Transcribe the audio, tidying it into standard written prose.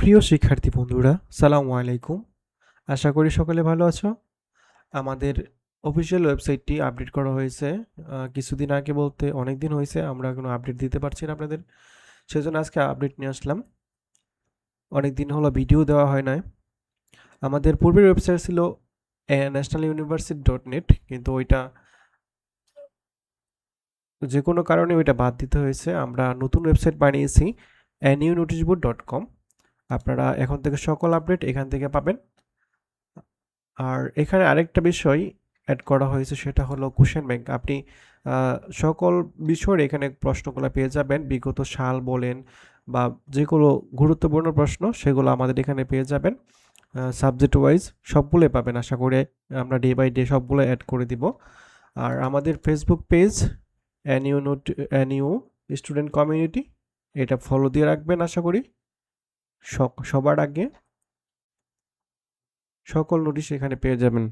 প্রিয় শিক্ষার্থী বন্ধুরা, সালামু আলাইকুম। আশা করি সকলে ভালো আছো। আমাদের অফিসিয়াল ওয়েবসাইটটি আপডেট করা হয়েছে। কিছুদিন আগে বলতে অনেক দিন হয়েছে, আমরা কোনো আপডেট দিতে পারছি না আপনাদের। সেজন্য আজকে আপডেট নিয়ে আসলাম। অনেক দিন হলো ভিডিও দেওয়া হয় নাই। আমাদের পূর্বের ওয়েবসাইট ছিল nationaluniversity.net, কিন্তু ওইটা যে কোনো কারণে ওইটা বাদ দিতে হয়েছে। আমরা নতুন ওয়েবসাইট বানিয়েছি nunoticeboard.com। আপনারা এখন থেকে সকল আপডেট এখান থেকে পাবেন। আর এখানে আরেকটা বিষয় অ্যাড করা হয়েছে, সেটা হলো কোশ্চেন ব্যাংক। আপনি সকল বিষয়ের এখানে প্রশ্নগুলো পেয়ে যাবেন। বিগত সাল বলেন বা যেগুলো গুরুত্বপূর্ণ প্রশ্ন, সেগুলো আমাদের এখানে পেয়ে যাবেন। সাবজেক্ট ওয়াইজ সবগুলোই পাবেন। আশা করি আমরা ডে বাই ডে সবগুলো অ্যাড করে দিব। আর আমাদের Facebook page NU student community, এটা ফলো দিয়ে রাখবেন। আশা করি সবার আগে সকল নোটিশ এখানে পেয়ে যাবেন।